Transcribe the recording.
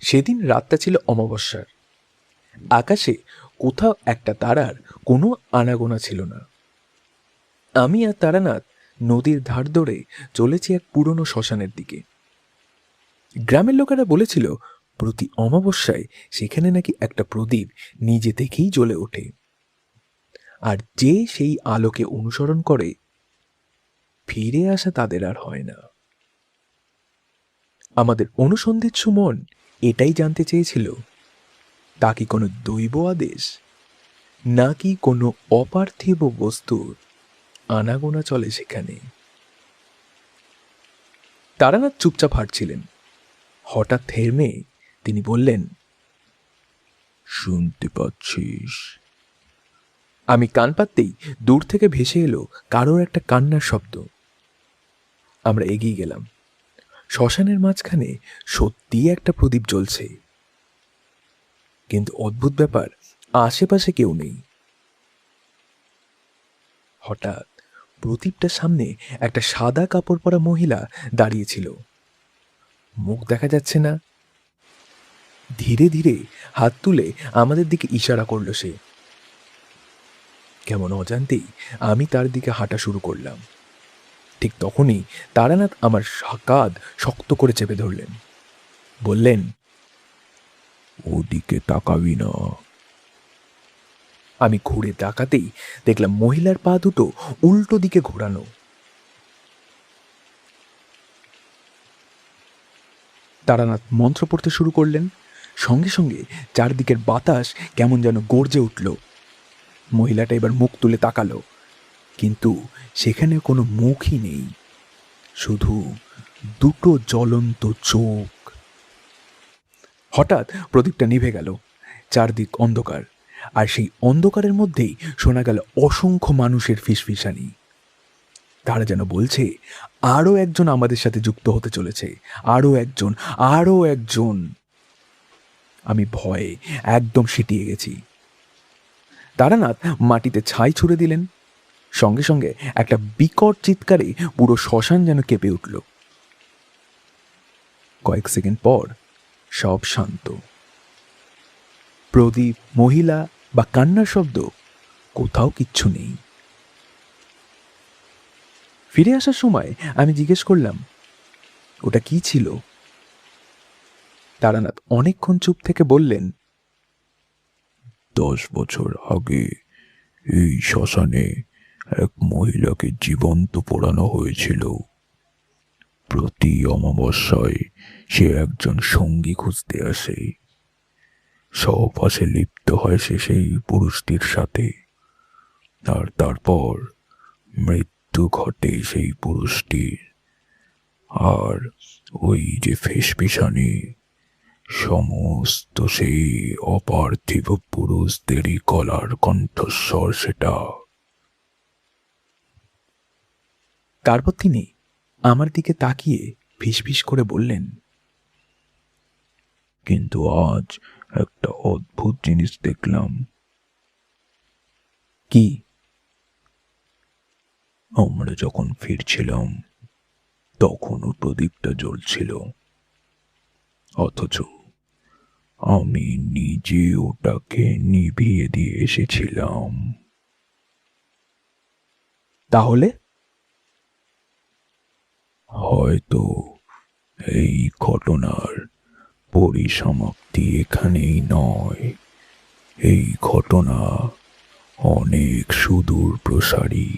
সেদিন রাতটা ছিল অমাবস্যার। আকাশে কোথাও একটা তারার কোনো আনাগোনা ছিল না। আমি আর তারানাথ নদীর ধার ধরে চলেছি এক পুরনো শ্মশানের দিকে। গ্রামের লোকেরা বলেছিল প্রতি অমাবস্যায় সেখানে নাকি একটা প্রদীপ নিজে থেকেই জ্বলে ওঠে, আর যে সেই আলোকে অনুসরণ করে ফিরে আসা তাদের আর হয় না। আমাদের অনুসন্ধিৎসু মন এটাই জানতে চেয়েছিল, তা কি কোনো দৈব আদেশ, নাকি কোনো অপার্থিব বস্তুর আনাগোনা চলে সেখানে। তারানাথ চুপচাপ হাঁটছিলেন। হঠাৎ থেমে তিনি বললেন, শুনতে পাচ্ছিস? আমি কান পাততেই দূর থেকে ভেসে এলো কারোর একটা কান্নার শব্দ। আমরা এগিয়ে গেলাম। শ্মশানের মাঝখানে সত্যিই একটা প্রদীপ জ্বলছে, কিন্তু অদ্ভুত ব্যাপার, আশেপাশে কেউ নেই। হঠাৎ প্রদীপটার সামনে একটা সাদা কাপড় পরা মহিলা দাঁড়িয়েছিল। মুখ দেখা যাচ্ছে না। ধীরে ধীরে হাত তুলে আমাদের দিকে ইশারা করলো সে। কেমন অজান্তেই আমি তার দিকে হাঁটা শুরু করলাম। ঠিক তখনই তারানাথ আমার কাঁধ শক্ত করে চেপে ধরলেন। বললেন, ওদিকে তাকাবি না। আমি ঘুরে তাকাতেই দেখলাম মহিলার পা দুটো উল্টো দিকে ঘোরানো। তারানাথ মন্ত্র পড়তে শুরু করলেন। সঙ্গে সঙ্গে চারদিকের বাতাস কেমন যেন গর্জে উঠল। মহিলাটা এবার মুখ তুলে তাকালো, কিন্তু সেখানে কোনো মুখই নেই, শুধু দুটো জ্বলন্ত চোখ। হঠাৎ প্রদীপটা নিভে গেল। চারদিক অন্ধকার, আর সেই অন্ধকারের মধ্যেই শোনা গেল অসংখ্য মানুষের ফিসফিসানি। তারা যেন বলছে আরো একজন আমাদের সাথে যুক্ত হতে চলেছে, আরো একজন, আরো একজন। আমি ভয়ে একদম সিটিয়ে গেছি। তারানাথ মাটিতে ছাই ছুঁড়ে দিলেন। সঙ্গে সঙ্গে একটা বিকট চিৎকারে পুরো শ্মশান যেন কেঁপে উঠল। কয়েক সেকেন্ড পর সব শান্ত। প্রদীপ, মহিলা বা কান্নার শব্দ কোথাও কিচ্ছু নেই। ফিরে আসার সময় আমি জিজ্ঞেস করলাম, ওটা কি ছিল? তারানাথ অনেকক্ষণ চুপ থেকে বললেন, 10 বছর আগে এই শ্মশানে এক মহিলাকে জীবন্ত পোড়ানো হয়েছিল। প্রতি অমাবস্যায় সে একজন সঙ্গী খুঁজতে আসে। সহবাসে লিপ্ত হয় সে সেই পুরুষটির সাথে, আর তারপর মৃত্যু ঘটে সেই পুরুষটির। আর ওই যে ফিসফিসানি, সমস্ত সেই অপার্থিব পুরুষদেরই গলার কণ্ঠস্বর সেটা। তারপর তিনি আমার দিকে তাকিয়ে ফিসফিস করে বললেন, কিন্তু আজ একটা অদ্ভুত জিনিস দেখলাম। কি? আমরা যখন ফিরছিলাম তখনও প্রদীপটা জ্বলছিল, অথচ আমি নিজে ওটাকে নিভিয়ে দিয়ে এসেছিলাম। তাহলে হয়তো এই ঘটনার পরিসমাপ্তি এখানেই নয়। এই ঘটনা অনেক সুদূর প্রসারী।